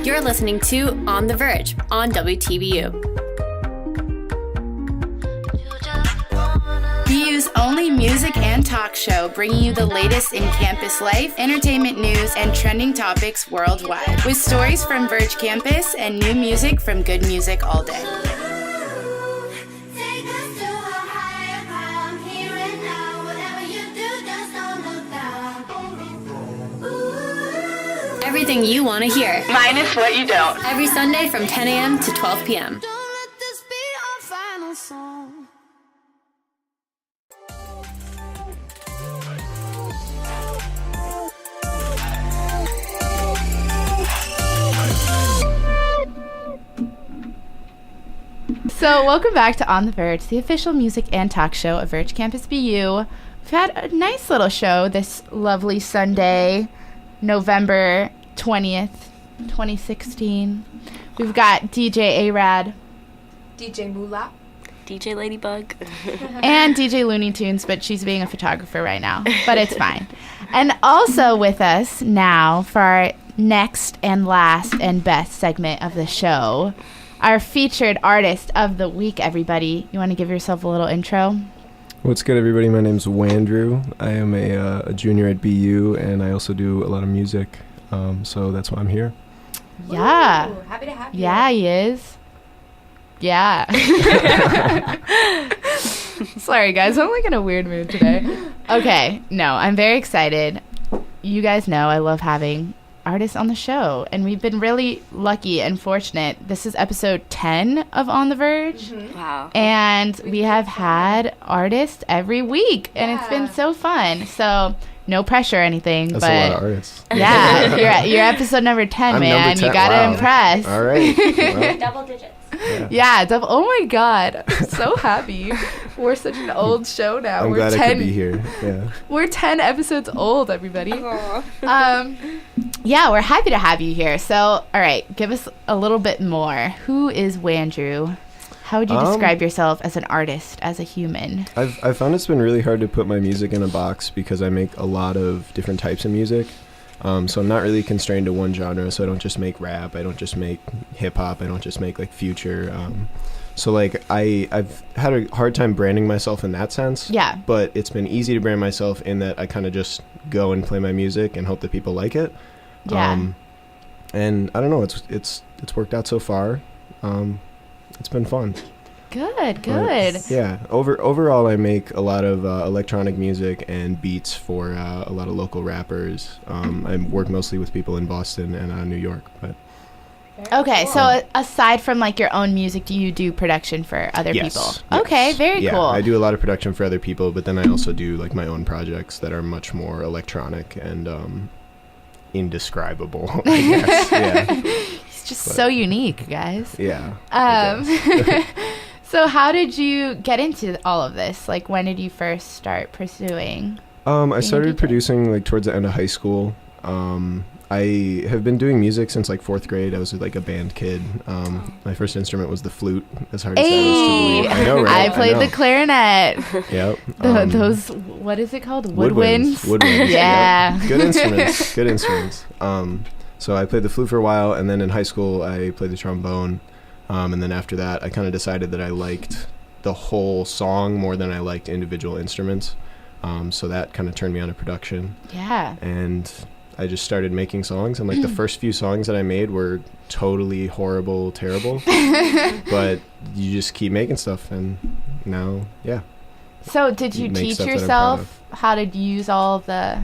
You're listening to On the Verge on WTVU. BU's only music and talk show, bringing you the latest in campus life, entertainment news, and trending topics worldwide, with stories from Verge campus and new music from Good Music All Day. Everything you want to hear, minus what you don't. Every Sunday from 10 a.m. to 12 p.m. Don't let this be our final song. So welcome back to On the Verge, the official music and talk show of Verge Campus BU. We've had a nice little show this lovely Sunday, November 20th, 2016. We've got DJ A-Rad, DJ Moolah, DJ Ladybug, and DJ Looney Tunes, but she's being a photographer right now, but it's fine. And also with us now for our next and last and best segment of the show, our featured artist of the week, everybody. You want to give yourself a little intro? What's good, everybody? My name's Wandrew. I am a junior at BU, and I also do a lot of music, so that's why I'm here. Yeah. Ooh, happy to have you. Yeah, he is. Yeah. Sorry, guys. I'm like in a weird mood today. Okay. No, I'm very excited. You guys know I love having artists on the show, and we've been really lucky and fortunate. This is episode 10 of On the Verge. Mm-hmm. Wow. And we have had artists every week, and it's been so fun. So no pressure or anything. That's but a lot of artists. Yeah, you're episode number 10, I'm man. number 10. You gotta Wow. impress. All right. Well, Double digits. Yeah, oh my God. I'm so happy. We're such an old show now. I'm we're glad 10, I could be here. Yeah. We're 10 episodes old, everybody. Yeah, we're happy to have you here. So, all right, give us a little bit more. Who is Wandrew? How would you describe yourself as an artist, as a human? I've found it's been really hard to put my music in a box because I make a lot of different types of music. So I'm not really constrained to one genre. So I don't just make rap. I don't just make hip hop. I don't just make like future. So like I've had a hard time branding myself in that sense. Yeah. But it's been easy to brand myself in that I kind of just go and play my music and hope that people like it. Yeah. And I don't know. It's worked out so far. It's been fun. Good. But, yeah. Overall, I make a lot of electronic music and beats for a lot of local rappers. I work mostly with people in Boston and New York. But Okay, so aside from like your own music, do you do production for other yes, people? yes. Okay, very cool. I do a lot of production for other people, but then I also do like my own projects that are much more electronic and indescribable, I guess. Yeah. He's just so unique, guys. Yeah. I guess. So how did you get into all of this? Like, when did you first start pursuing? I started DJ? producing like towards the end of high school. I have been doing music since like 4th grade. I was like a band kid. My first instrument was the flute, as hard as that is to believe. I know, right? I played the clarinet. Yep. Those, what is it called? Woodwinds? Woodwinds. Yeah. Yep. Good instruments. So I played the flute for a while, and then in high school I played the trombone. And then after that, I kind of decided that I liked the whole song more than I liked individual instruments. So that kind of turned me on to production. Yeah. And I just started making songs. And like the first few songs that I made were totally horrible, terrible. But you just keep making stuff. And now, yeah. So did you Make teach stuff that I'm proud yourself how to use all of the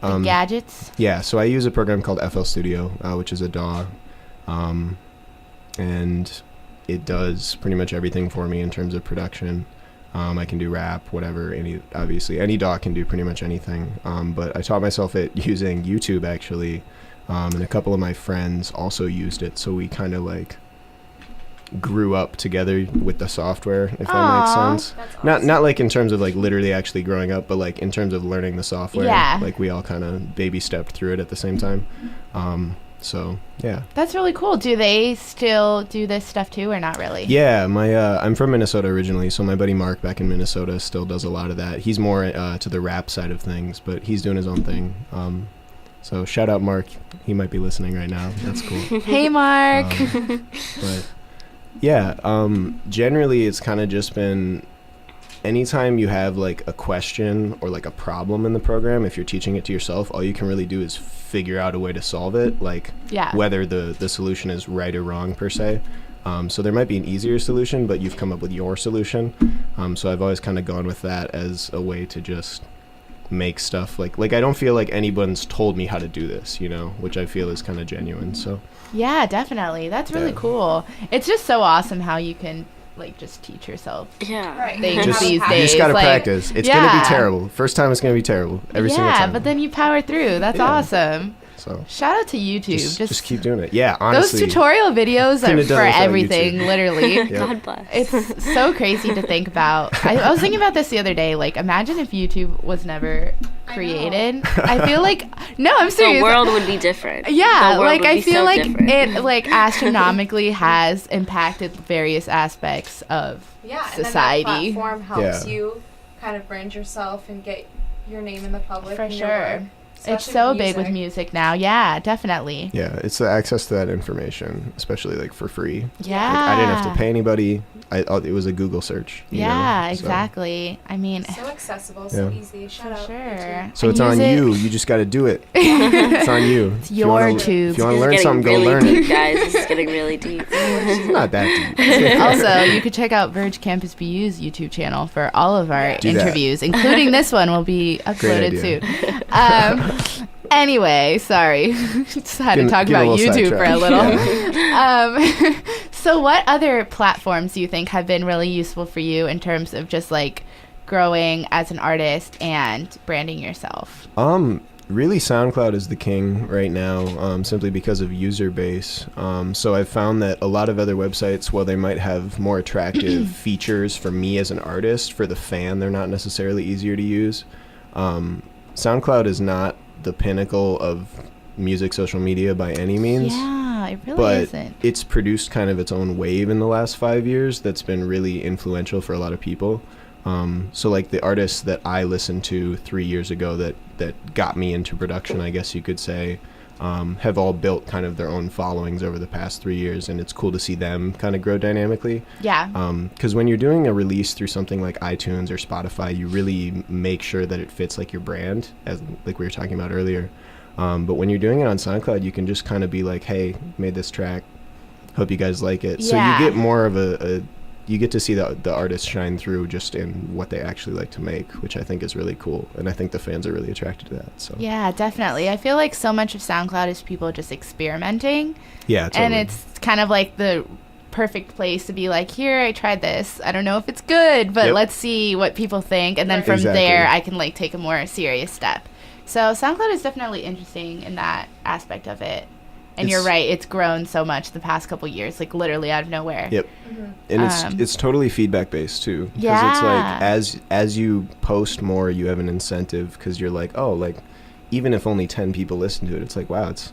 gadgets? Yeah. So I use a program called FL Studio, which is a DAW. And it does pretty much everything for me in terms of production. I can do rap, whatever. Obviously, any DAW can do pretty much anything. But I taught myself it using YouTube, actually. And a couple of my friends also used it. So we kind of like grew up together with the software, if that makes sense. That's awesome. Not like in terms of like literally actually growing up, but like in terms of learning the software. Yeah. Like we all kind of baby stepped through it at the same time. So yeah. That's really cool. Do they still do this stuff too, or not really? Yeah, I'm from Minnesota originally, so my buddy Mark back in Minnesota still does a lot of that. He's more to the rap side of things, but he's doing his own thing. So shout out Mark. He might be listening right now. That's cool. Hey, Mark. But yeah, generally it's kind of just been anytime you have like a question or like a problem in the program, if you're teaching it to yourself, all you can really do is figure out a way to solve it, like whether the solution is right or wrong per se. So there might be an easier solution, but you've come up with your solution. So I've always kind of gone with that as a way to just make stuff like I don't feel like anyone's told me how to do this, you know, which I feel is kind of genuine. So yeah, definitely. That's really cool. It's just so awesome how you can like just teach yourself things these days. You just gotta practice. It's gonna be terrible. First time it's gonna be terrible every single time. Yeah, but then you power through. That's awesome. So shout out to YouTube. Just keep doing it. Yeah, honestly. Those tutorial videos are for everything, literally. Yep. God bless. It's so crazy to think about. I was thinking about this the other day. Like, imagine if YouTube was never created. I feel like, no, I'm serious. The world would be different. Yeah, like I feel so like different. it like astronomically has impacted various aspects of society. And then that platform helps you kind of brand yourself and get your name in the public. For and your work. sure. It's so big with music now. Yeah, definitely. Yeah, it's the access to that information, especially like for free. Yeah. Like, I didn't have to pay anybody. It was a Google search. Yeah, know, so. exactly. I mean, so accessible, so easy. Shout out. Sure. So it's on you. You just got to do it. It's on you. It's your tube. If you want to learn something, really go learn deep, it. Guys, this is getting really deep. It's not that deep. Also, you could check out Verge Campus BU's YouTube channel for all of our interviews, including this one will be uploaded soon. Anyway, sorry. Just had to talk about YouTube for a little. So what other platforms do you think have been really useful for you in terms of just like growing as an artist and branding yourself? Really SoundCloud is the king right now, simply because of user base. So I've found that a lot of other websites, while they might have more attractive features for me as an artist, for the fan, they're not necessarily easier to use. SoundCloud is not the pinnacle of music social media by any means. Yeah, it really isn't. But it's produced kind of its own wave in the last 5 years that's been really influential for a lot of people. So like the artists that I listened to 3 years ago that got me into production, I guess you could say, have all built kind of their own followings over the past 3 years, and it's cool to see them kind of grow dynamically. Yeah. Because when you're doing a release through something like iTunes or Spotify, you really make sure that it fits like your brand, as like we were talking about earlier. But when you're doing it on SoundCloud, you can just kind of be like, hey, made this track, hope you guys like it. So you get more of you get to see the artists shine through just in what they actually like to make, which I think is really cool. And I think the fans are really attracted to that. So yeah, definitely. I feel like so much of SoundCloud is people just experimenting. Yeah, totally. And it's kind of like the perfect place to be like, here, I tried this. I don't know if it's good, but let's see what people think. And then from there, I can like take a more serious step. So SoundCloud is definitely interesting in that aspect of it. And you're right, it's grown so much the past couple years, like literally out of nowhere. Yep. And it's totally feedback based too. Because it's like as you post more, you have an incentive, because you're like, oh, like even if only 10 people listen to it, it's like, wow, it's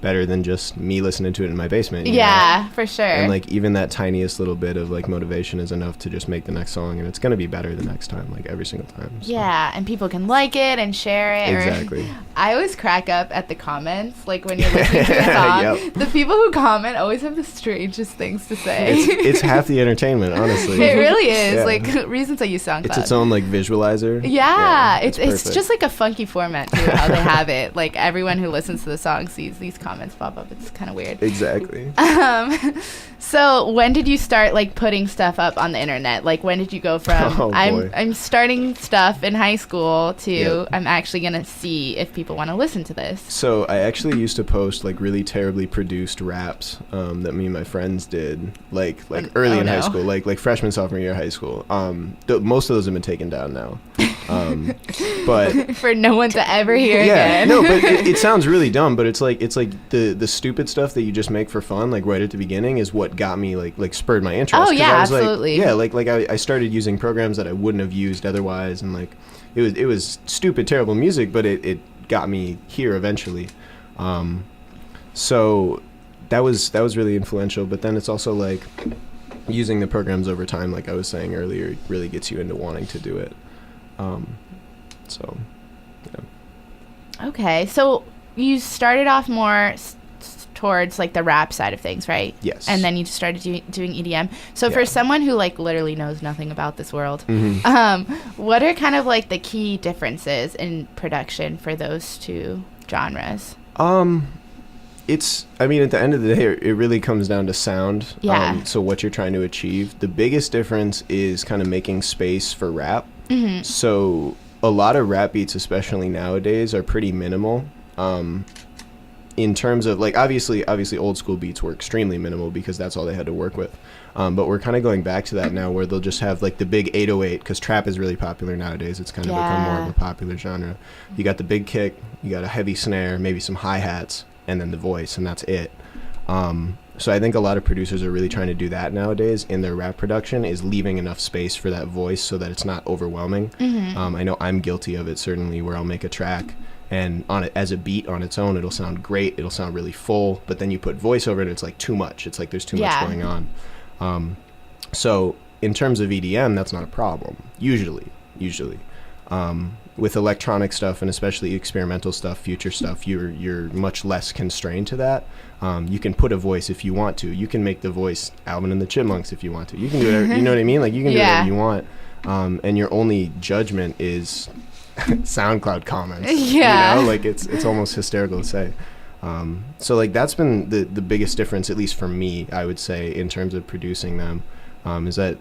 better than just me listening to it in my basement. You know? For sure. And like even that tiniest little bit of like motivation is enough to just make the next song, and it's going to be better the next time, like every single time. So. Yeah, and people can like it and share it. Exactly. I always crack up at the comments, like when you're listening to a song. The people who comment always have the strangest things to say. It's half the entertainment, honestly. It really is. Like reasons I use SoundCloud. It's its own like visualizer. Yeah, it's just like a funky format too, how they have it. Like everyone who listens to the song sees these comments pop up. It's kind of weird. Exactly. So when did you start like putting stuff up on the internet? Like when did you go from I'm starting stuff in high school to I'm actually gonna see if people want to listen to this? So I actually used to post like really terribly produced raps that me and my friends did like early in high school, like freshman, sophomore year of high school. Most of those have been taken down now. But for no one to ever hear again. No, but it sounds really dumb, but it's like the stupid stuff that you just make for fun, like right at the beginning, is what got me like spurred my interest. Oh yeah, I was absolutely. I started using programs that I wouldn't have used otherwise, and like it was stupid, terrible music, but it got me here eventually. So that was really influential. But then it's also like using the programs over time, like I was saying earlier, really gets you into wanting to do it. So, yeah. Okay, so you started off more towards like the rap side of things, right? Yes. And then you just started doing EDM. So Yeah. for someone who like literally knows nothing about this world, Mm-hmm. what are kind of like the key differences in production for those two genres? I mean, at the end of the day, it really comes down to sound. Yeah. So what you're trying to achieve. The biggest difference is kind of making space for rap. Mm-hmm. So a lot of rap beats, especially nowadays, are pretty minimal. In terms of, like, obviously old school beats were extremely minimal because that's all they had to work with. But we're kind of going back to that now where they'll just have, like, the big 808, because trap is really popular nowadays. It's kind of become more of a popular genre. You got the big kick, you got a heavy snare, maybe some hi-hats, and then the voice, and that's it. So I think a lot of producers are really trying to do that nowadays in their rap production, is leaving enough space for that voice so that it's not overwhelming. I know I'm guilty of it, certainly, where I'll make a track, and on it as a beat on its own, it'll sound great, it'll sound really full, but then you put voice over it, it's like too much. It's like there's too much going on. So in terms of EDM, that's not a problem, usually. With electronic stuff, and especially experimental stuff, future stuff, you're much less constrained to that. You can put a voice if you want to. You can make the voice Alvin and the Chipmunks if you want to. You can do whatever, you know what I mean? Like, you can do whatever you want. And your only judgment is SoundCloud comments. Yeah. You know, like, it's almost hysterical to say. So, like, that's been the biggest difference, at least for me, I would say, in terms of producing them, is that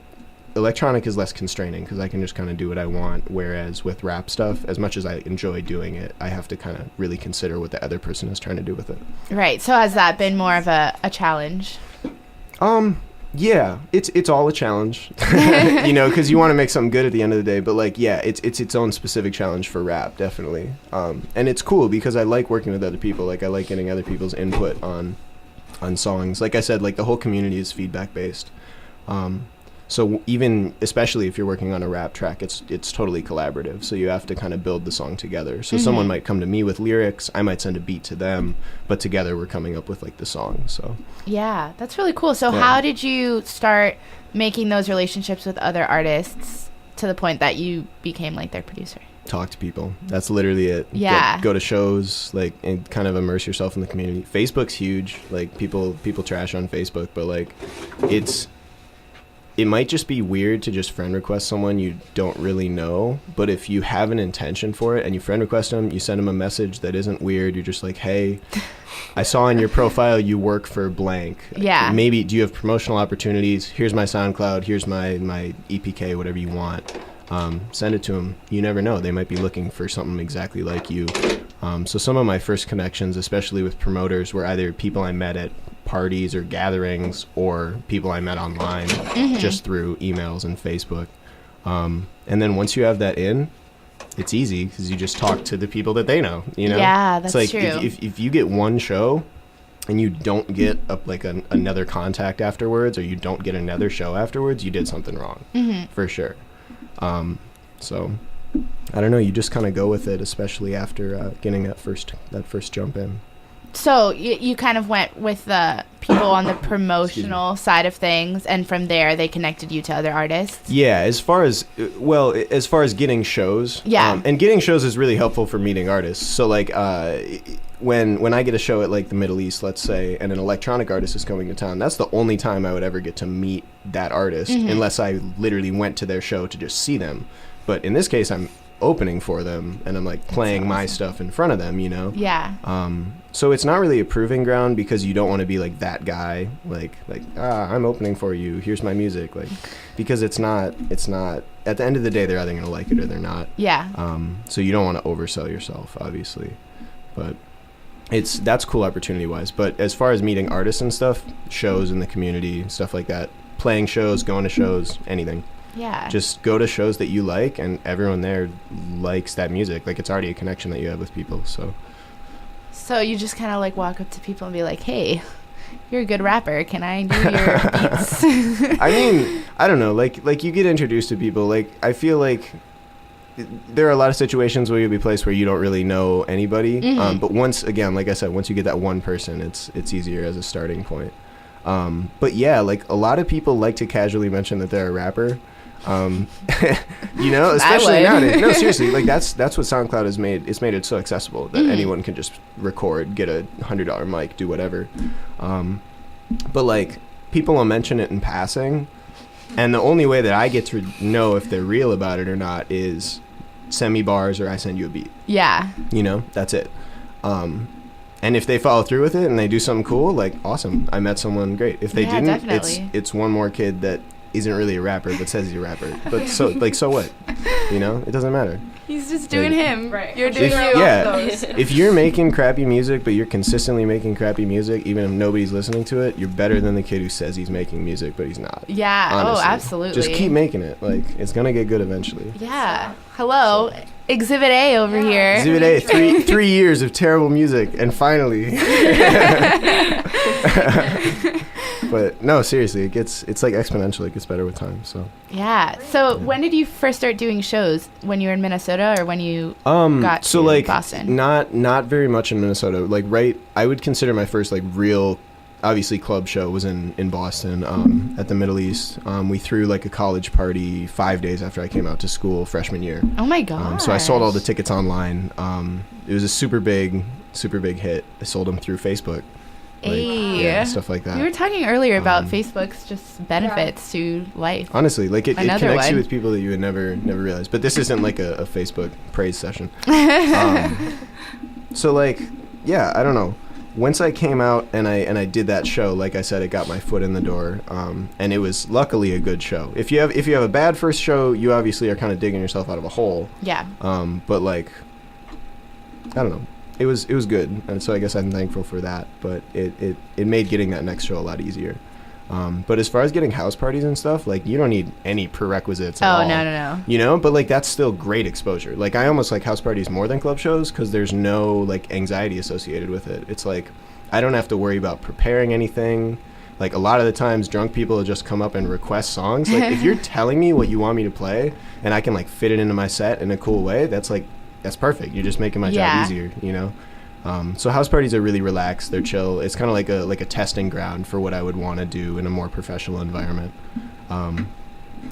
electronic is less constraining because I can just kind of do what I want, whereas with rap stuff, as much as I enjoy doing it, I have to kind of really consider what the other person is trying to do with it. Right. So has that been more of a challenge? Yeah, it's all a challenge, you know, because you want to make something good at the end of the day. But, like, yeah, it's its own specific challenge for rap, definitely. And it's cool because I like working with other people. Like, I like getting other people's input on songs. Like I said, like, the whole community is feedback based. So even, especially if you're working on a rap track, it's totally collaborative. So you have to kind of build the song together. So someone might come to me with lyrics, I might send a beat to them, but together we're coming up with, like, the song. So yeah, that's really cool. So how did you start making those relationships with other artists to the point that you became, like, their producer? Talk to people. That's literally it. Yeah. Go to shows, like, and kind of immerse yourself in the community. Facebook's huge. Like, people trash on Facebook, but, like, it might just be weird to just friend request someone you don't really know, but if you have an intention for it and you friend request them, you send them a message that isn't weird, you're just like, hey, I saw in your profile you work for blank. Yeah. Maybe, do you have promotional opportunities? Here's my SoundCloud, here's my EPK, whatever you want. Send it to them. You never know. They might be looking for something exactly like you. So some of my first connections, especially with promoters, were either people I met at parties or gatherings or people I met online just through emails and Facebook. And then once you have that in, it's easy because you just talk to the people that they know, you know? Yeah, that's it's like true. If you get one show and you don't get another contact afterwards, or you don't get another show afterwards, you did something wrong, for sure. So I don't know, you just kind of go with it, especially after getting that first jump in. So you kind of went with the people on the promotional side of things, and from there they connected you to other artists? Yeah, as far as getting shows. Yeah. And getting shows is really helpful for meeting artists. So, like, when I get a show at, like, the Middle East, let's say, and an electronic artist is coming to town, that's the only time I would ever get to meet that artist, unless I literally went to their show to just see them. But in this case, I'm opening for them, and I'm, like, playing my stuff in front of them, you know? Yeah. So it's not really a proving ground because you don't want to be like that guy, like I'm opening for you, here's my music, like, because it's not at the end of the day they're either going to like it or they're not. Yeah. So you don't want to oversell yourself, obviously, but that's cool opportunity wise. But as far as meeting artists and stuff, shows in the community, stuff like that, playing shows, going to shows, anything. Yeah. Just go to shows that you like, and everyone there likes that music. Like, it's already a connection that you have with people. So you just kind of, like, walk up to people and be like, hey, you're a good rapper. Can I do your beats? I mean, I don't know. Like you get introduced to people. Like, I feel like there are a lot of situations where you'll be placed where you don't really know anybody. But once, again, like I said, once you get that one person, it's easier as a starting point. But yeah, like, a lot of people like to casually mention that they're a rapper. You know, especially would. nowadays. No, seriously, like that's what SoundCloud has made. It's made it so accessible that anyone can just record, get a $100 mic, do whatever. But like people will mention it in passing, and the only way that I get to know if they're real about it or not is send me bars or I send you a beat. Yeah. You know, that's it. And if they follow through with it and they do something cool, like awesome, I met someone great. If they didn't, definitely. it's one more kid that isn't really a rapper but says he's a rapper. But so what? You know, it doesn't matter. He's just doing him. Right. You're doing If, you. yeah, Those. if you're making crappy music but you're consistently making crappy music, even if nobody's listening to it, you're better than the kid who says he's making music but he's not. Yeah. Honestly. Oh, absolutely. Just keep making it. Like, it's gonna get good eventually. Yeah. Hello, Exhibit A over here. Exhibit A, 3 years of terrible music, and finally. But no, seriously, it's like exponential. It gets better with time. So. Yeah. So when did you first start doing shows? When you were in Minnesota, or when you got so to like Boston? not very much in Minnesota. Like I would consider my first like real, obviously club show was in Boston at the Middle East. We threw like a college party 5 days after I came out to school freshman year. Oh my god. So I sold all the tickets online. It was a super big hit. I sold them through Facebook. Hey. Yeah, stuff like that. We were talking earlier about Facebook's just benefits to life. Honestly, like it Another connects you one. with people that you would never realize. But this isn't like a Facebook praise session. So like, yeah, I don't know. Once I came out and I did that show, like I said, it got my foot in the door, and it was luckily a good show. If you have a bad first show, you obviously are kind of digging yourself out of a hole. Yeah. But like, I don't know. It was good, and so I guess I'm thankful for that. But it made getting that next show a lot easier. But as far as getting house parties and stuff, like you don't need any prerequisites at all. Oh no. You know, but like that's still great exposure. Like I almost like house parties more than club shows because there's no like anxiety associated with it. It's like I don't have to worry about preparing anything. Like a lot of the times drunk people will just come up and request songs. Like if you're telling me what you want me to play and I can like fit it into my set in a cool way, that's perfect. You're just making my job easier, you know? So house parties are really relaxed. They're chill. It's kind of like a testing ground for what I would want to do in a more professional environment.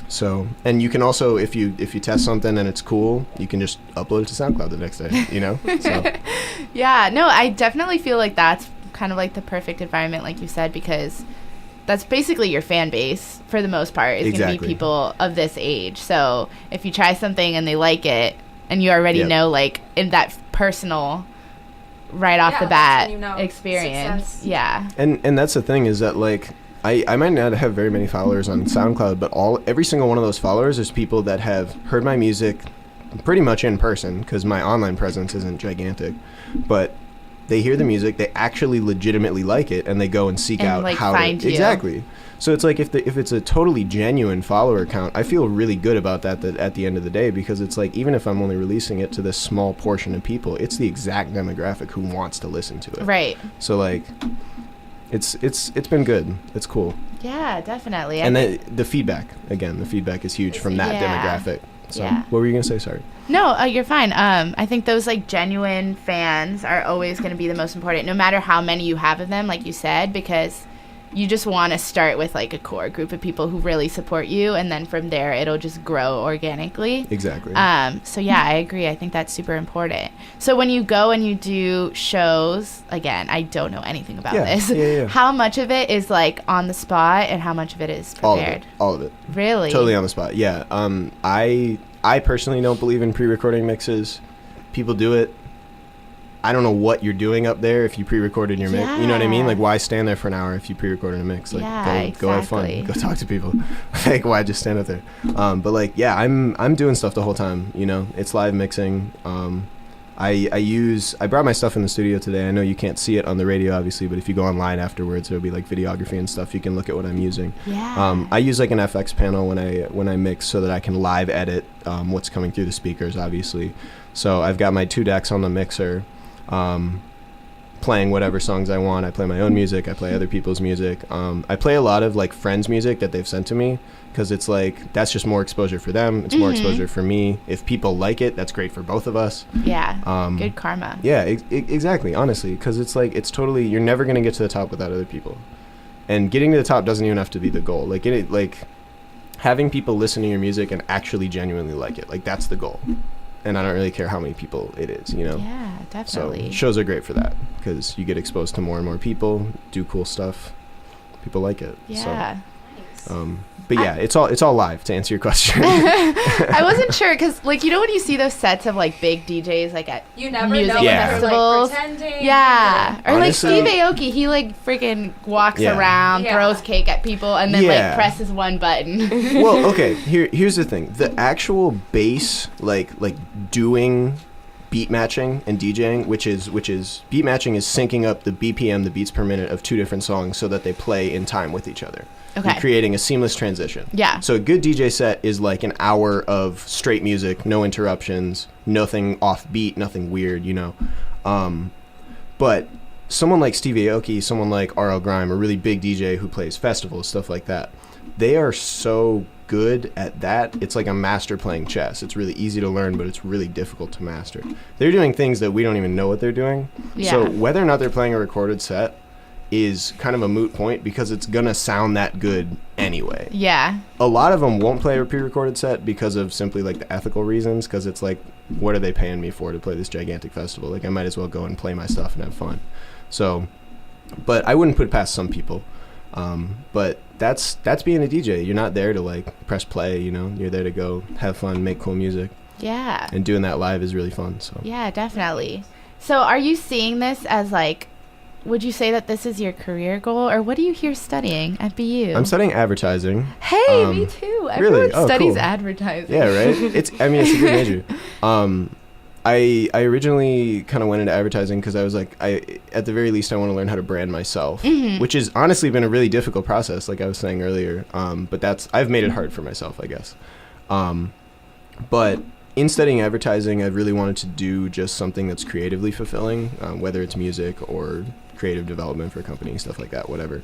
So, and you can also, if you test something and it's cool, you can just upload it to SoundCloud the next day, you know? So. Yeah, no, I definitely feel like that's kind of like the perfect environment, like you said, because that's basically your fan base for the most part is going to be people of this age. So if you try something and they like it, and you already know, like, in that personal, right off the bat experience. Success. Yeah. And that's the thing is that, like, I might not have very many followers on SoundCloud, but every single one of those followers is people that have heard my music pretty much in person, because my online presence isn't gigantic. But they hear the music, they actually legitimately like it, and they go and seek out like how find to... you. Exactly. So it's like if it's a totally genuine follower count, I feel really good about that at the end of the day, because it's like even if I'm only releasing it to this small portion of people, it's the exact demographic who wants to listen to it. Right. So like it's been good. It's cool. Yeah, definitely. And the feedback is huge from that demographic. So what were you going to say? Sorry. No, you're fine. I think those like genuine fans are always going to be the most important, no matter how many you have of them, like you said, because you just want to start with like a core group of people who really support you, and then from there it'll just grow organically. Exactly. So yeah, I agree. I think that's super important. So when you go and you do shows, again, I don't know anything about this. Yeah. How much of it is like on the spot and how much of it is prepared? All of it. Really? Totally on the spot. Yeah. I personally don't believe in pre-recording mixes. People do it. I don't know what you're doing up there if you pre-recorded your mix. You know what I mean? Like, why stand there for an hour if you pre-recorded a mix? Like, go have fun. Go talk to people. Like, why just stand up there? But like, yeah, I'm doing stuff the whole time. You know, it's live mixing. I brought my stuff in the studio today. I know you can't see it on the radio, obviously, but if you go online afterwards, there'll be like videography and stuff. You can look at what I'm using. Yeah. I use like an FX panel when I mix so that I can live edit what's coming through the speakers, obviously. So I've got my 2 decks on the mixer. Playing whatever songs I want. I play my own music. I play other people's music. I play a lot of like friends' music that they've sent to me, because it's like that's just more exposure for them. It's more exposure for me. If people like it, that's great for both of us. Yeah. Good karma. Yeah, exactly. Honestly, because it's like it's totally, you're never gonna get to the top without other people, and getting to the top doesn't even have to be the goal. Like having people listen to your music and actually genuinely like it. Like, that's the goal. And I don't really care how many people it is, you know? Yeah, definitely. So shows are great for that because you get exposed to more and more people, do cool stuff. People like it. Yeah. So, but yeah, it's all live, to answer your question. I wasn't sure because, like, you know when you see those sets of, like, big DJs, like, at You never music know Yeah. if they're festivals. like pretending. Yeah. Or, like, Honestly- Steve Aoki, he, like, freaking walks Yeah. around, Yeah. throws cake at people, and then, Yeah. like, presses one button. Well, okay, here's the thing. The actual bass, like doing beat matching and DJing, which is beat matching is syncing up the BPM, the beats per minute of two different songs so that they play in time with each other. Okay. You're creating a seamless transition. Yeah. So a good DJ set is like an hour of straight music, no interruptions, nothing off beat, nothing weird, you know. But someone like Steve Aoki, someone like RL Grime, a really big DJ who plays festivals, stuff like that, they are so good at that. It's like a master playing chess. It's really easy to learn, but it's really difficult to master. They're doing things that we don't even know what they're doing. Yeah. So whether or not they're playing a recorded set is kind of a moot point because it's gonna sound that good anyway. Yeah. A lot of them won't play a pre-recorded set because of simply like the ethical reasons, because it's like, what are they paying me for to play this gigantic festival? Like, I might as well go and play my stuff and have fun. So, but I wouldn't put it past some people. But that's being a DJ. You're not there to like press play, you know. You're there to go have fun, make cool music, Yeah. and doing that live is really fun. So Yeah, definitely. So are you seeing this as, like, would you say that this is your career goal, or what are you here studying at BU? I'm studying advertising. Hey, Um, me too. really? Everyone Oh, studies cool. advertising. Yeah, right. It's a good major. I originally kind of went into advertising because I was like, at the very least I want to learn how to brand myself, which has honestly been a really difficult process, like I was saying earlier. But I've made it hard for myself, I guess. But in studying advertising, I really wanted to do just something that's creatively fulfilling, whether it's music or creative development for a company, stuff like that, whatever.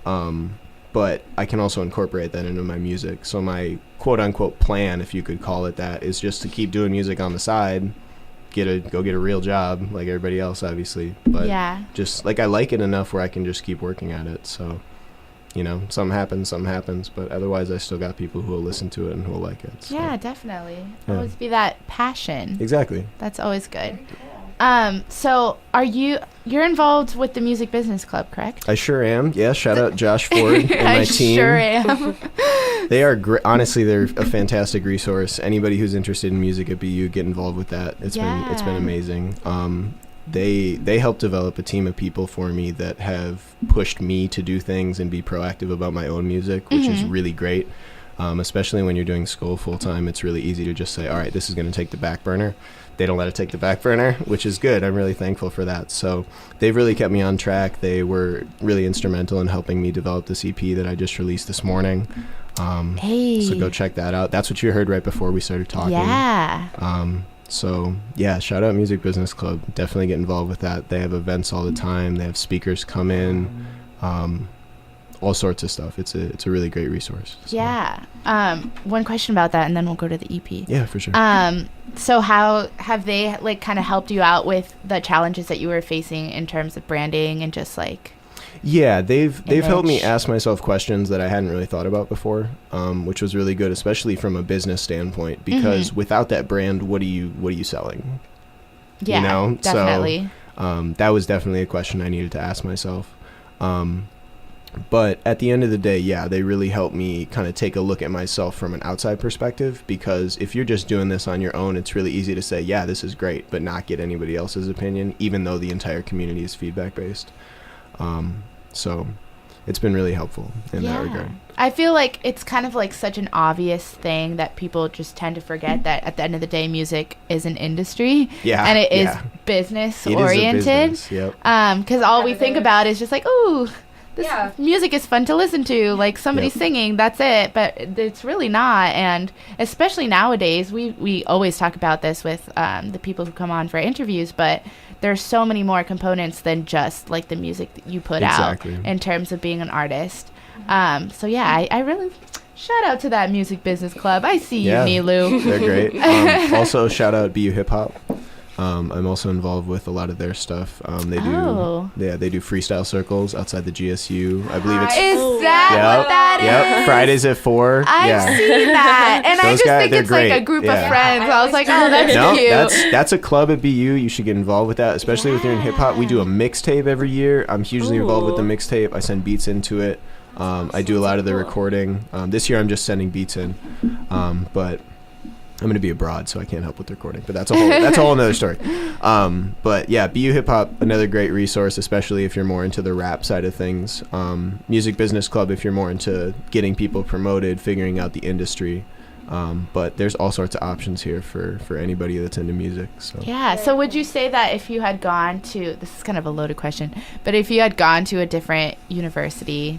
But I can also incorporate that into my music. So my quote-unquote plan, if you could call it that, is just to keep doing music on the side, go get a real job like everybody else, obviously. But Yeah. just like I like it enough where I can just keep working at it. So, you know, something happens. But otherwise, I still got people who will listen to it and who will like it. So. Yeah, definitely. Yeah. Always be that passion. Exactly. That's always good. So you're involved with the Music Business Club, correct? I sure am. Yeah, shout out Josh Ford and my I team. sure am. They are great. Honestly, they're a fantastic resource. Anybody who's interested in music at BU, get involved with that. It's been amazing. They helped develop a team of people for me that have pushed me to do things and be proactive about my own music, which is really great. Especially when you're doing school full time, it's really easy to just say, all right, this is going to take the back burner. They don't let it take the back burner, which is good. I'm really thankful for that. So they've really kept me on track. They were really instrumental in helping me develop this EP that I just released this morning. Hey. So go check that out. That's what you heard right before we started talking. Yeah. So yeah, shout out Music Business Club. Definitely get involved with that. They have events all the time. They have speakers come in. All sorts of stuff. It's a really great resource. So. Yeah. One question about that, and then we'll go to the EP. Yeah, for sure. So how have they like kind of helped you out with the challenges that you were facing in terms of branding and just like? Yeah, they've helped me image? ask myself questions that I hadn't really thought about before, which was really good, especially from a business standpoint. Because without that brand, what are you selling? Yeah, you know? definitely. So that was definitely a question I needed to ask myself. But at the end of the day, yeah, they really helped me kind of take a look at myself from an outside perspective, because if you're just doing this on your own, it's really easy to say, yeah, this is great, but not get anybody else's opinion, even though the entire community is feedback based. So it's been really helpful in that regard. I feel like it's kind of like such an obvious thing that people just tend to forget that at the end of the day, music is an industry. Yeah. And it is yeah. business It is a oriented. business, yep. Because all we think about is just like, ooh, this Yeah. music is fun to listen to, like somebody Yep. singing, that's it. But it's really not. And especially nowadays, we always talk about this with the people who come on for interviews, but there's so many more components than just like the music that you put Exactly. out in terms of being an artist. So yeah, I really shout out to that Music Business Club. I see you, Yeah. Nilu. They're great. Also, shout out BU Hip Hop. I'm also involved with a lot of their stuff. They Oh. do freestyle circles outside the GSU. I believe it's Is that what that is? Yep, Fridays at 4. I've seen that, and I Those just guys, think they're it's like a great. group Yeah. of friends. Yeah, I was like, oh, that's No, cute. that's a club at BU. You should get involved with that, especially if you're in hip hop. We do a mixtape every year. I'm hugely involved with the mixtape. I send beats into it. I do a lot of the recording. This year I'm just sending beats in, but I'm going to be abroad, so I can't help with the recording. But that's a whole another story. But yeah, BU Hip Hop, another great resource, especially if you're more into the rap side of things. Music Business Club, if you're more into getting people promoted, figuring out the industry. But there's all sorts of options here for anybody that's into music. So Yeah. So would you say that if you had gone to, this is kind of a loaded question, but if you had gone to a different university,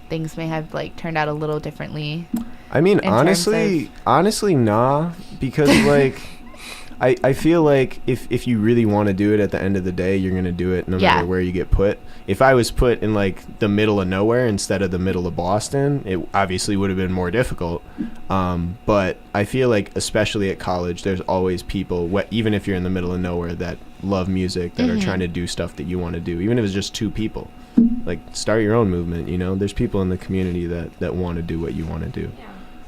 things may have like turned out a little differently? I mean, in terms honestly, nah, because like, I feel like if you really want to do it at the end of the day, you're gonna do it no matter where you get put. If I was put in like the middle of nowhere instead of the middle of Boston, it obviously would have been more difficult. But I feel like especially at college, there's always people, even if you're in the middle of nowhere, that love music, that are trying to do stuff that you want to do, even if it's just two people. Like, start your own movement, you know? There's people in the community that want to do what you want to do. Yeah.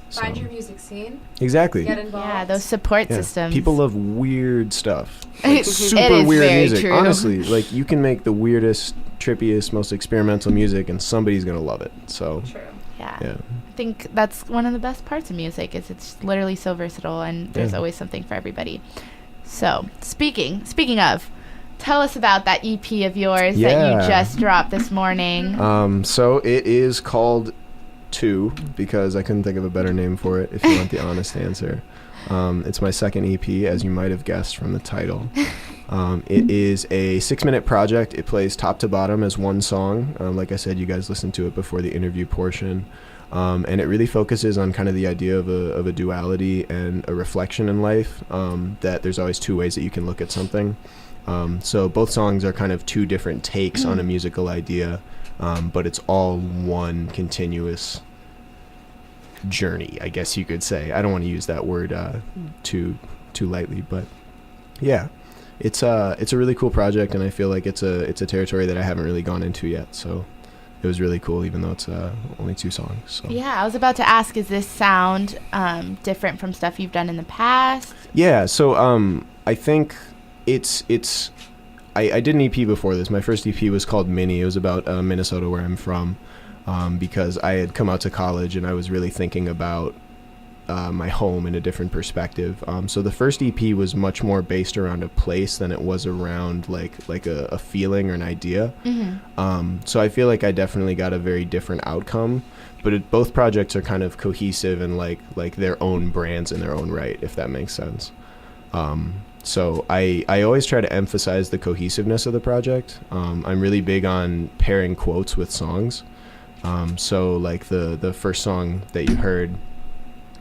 Find your music scene. Exactly. Get involved. Yeah, those support Yeah. systems. People love weird stuff. It Like, is super weird very music. true. Honestly, like, you can make the weirdest, trippiest, most experimental music, and somebody's going to love it. So, True. Yeah. yeah. I think that's one of the best parts of music is it's literally so versatile and there's always something for everybody. So, speaking of, tell us about that EP of yours that you just dropped this morning. So it is called 2 because I couldn't think of a better name for it if you want the honest answer. It's my second EP, as you might have guessed from the title. It is a 6-minute project. It plays top to bottom as one song. Like I said, you guys listened to it before the interview portion. And it really focuses on kind of the idea of a duality and a reflection in life, that there's always 2 ways that you can look at something. So both songs are kind of 2 different takes on a musical idea, but it's all one continuous journey, I guess you could say. I don't want to use that word too lightly, but yeah, it's a really cool project, and I feel like it's a territory that I haven't really gone into yet. So it was really cool, even though it's only 2 songs. So. Yeah, I was about to ask, is this sound different from stuff you've done in the past? Yeah, so I think I did an EP before this. My first EP was called Mini. It was about Minnesota, where I'm from, because I had come out to college and I was really thinking about my home in a different perspective. So the first EP was much more based around a place than it was around like a feeling or an idea. So I feel like I definitely got a very different outcome, but both projects are kind of cohesive and like their own brands in their own right, if that makes sense. So I always try to emphasize the cohesiveness of the project. I'm really big on pairing quotes with songs. So like the first song that you heard,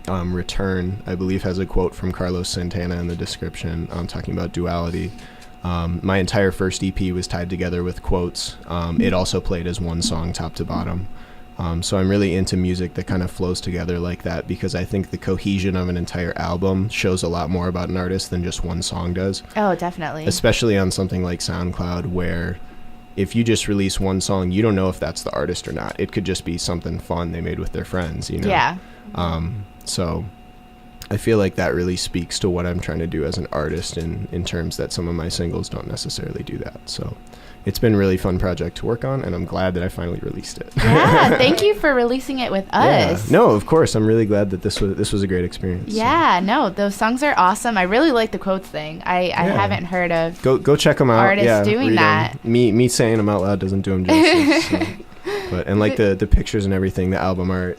Return, I believe has a quote from Carlos Santana in the description, talking about duality. My entire first EP was tied together with quotes. It also played as one song top to bottom. So I'm really into music that kind of flows together like that, because I think the cohesion of an entire album shows a lot more about an artist than just one song does. Oh, definitely. Especially on something like SoundCloud, where if you just release one song, you don't know if that's the artist or not. It could just be something fun they made with their friends, you know? Yeah. So I feel like that really speaks to what I'm trying to do as an artist in terms that some of my singles don't necessarily do that. So it's been a really fun project to work on, and I'm glad that I finally released it. Yeah, thank you for releasing it with us. Yeah. No, of course. I'm really glad that this was a great experience. Yeah, no, those songs are awesome. I really like the quotes thing. I haven't heard of go check them out. artists doing that. Me saying them out loud doesn't do them justice. So. And like the pictures and everything, the album art,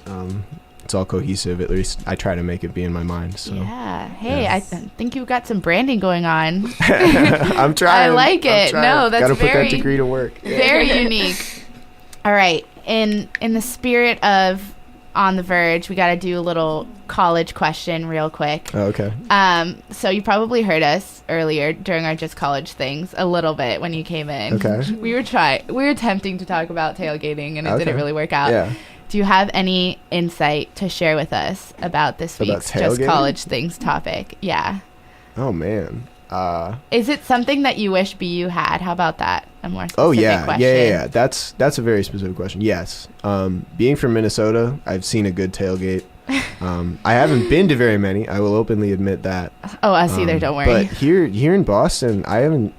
it's all cohesive. At least I try to make it be in my mind. So. Yeah. Hey, I think you've got some branding going on. I'm trying. I like it. No, that's gotta very, put that degree to work. Very unique. All right. In the spirit of On the Verge, we got to do a little college question real quick. Oh, okay. So you probably heard us earlier during our Just College things a little bit when you came in. Okay. We were attempting to talk about tailgating, and it didn't really work out. Yeah. Do you have any insight to share with us about this week's Just tailgating? College things topic? Yeah. Oh man. Is it something that you wish BU had? How about that? A more specific question. Yeah. That's a very specific question. Yes. Being from Minnesota, I've seen a good tailgate. I haven't been to very many. I will openly admit that. Oh, us either. Don't worry. But here in Boston, I haven't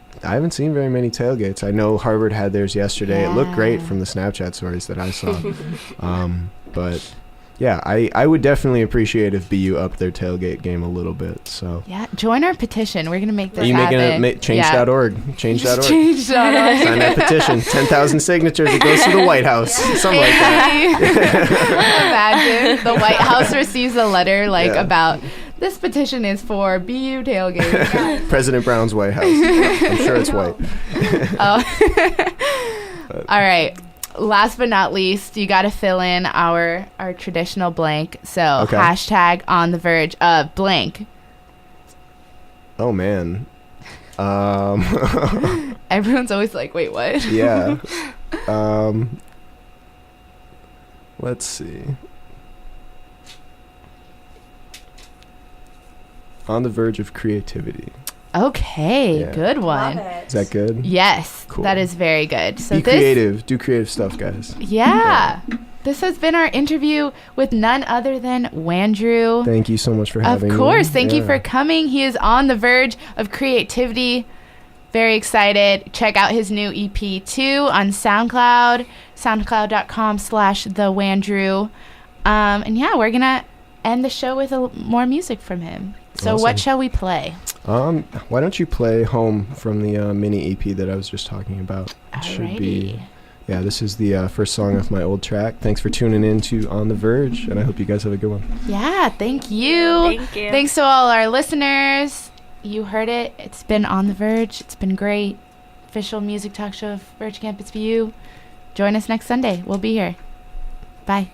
seen very many tailgates. I know Harvard had theirs yesterday. Yeah. It looked great from the Snapchat stories that I saw. But yeah, I would definitely appreciate if BU upped their tailgate game a little bit. So Yeah, join our petition. We're gonna make this are you happen. making change.org? Change.org. Change.org. Sign that petition. 10,000 signatures. It goes to the White House. Something like that. Imagine the White House receives a letter Yeah. about this petition is for BU tailgate. President Brown's White House. I'm sure it's white. All right. Last but not least, you got to fill in our traditional blank. So Okay. hashtag on the verge of blank. Oh man. Everyone's always like, wait, what? Yeah. Let's see. On the verge of creativity. Okay, Yeah. good one. Love it. Is that good? Yes, Cool. that is very good. So Be this, creative. Do creative stuff, guys. yeah, this has been our interview with none other than Wandrew. Thank you so much for having me. Of course, thank you Yeah. for coming. He is on the verge of creativity. Very excited. Check out his new EP too on SoundCloud, soundcloud.com/thewandrew. And yeah, we're gonna end the show with more music from him. So Awesome. what shall we play? Why don't you play Home from the mini EP that I was just talking about? It should be. Alrighty. Yeah, this is the first song off my old track. Thanks for tuning in to On the Verge, and I hope you guys have a good one. Yeah, thank you. Thank you. Thanks to all our listeners. You heard it. It's been On the Verge. It's been great. Official music talk show of Verge Campus VU. Join us next Sunday. We'll be here. Bye.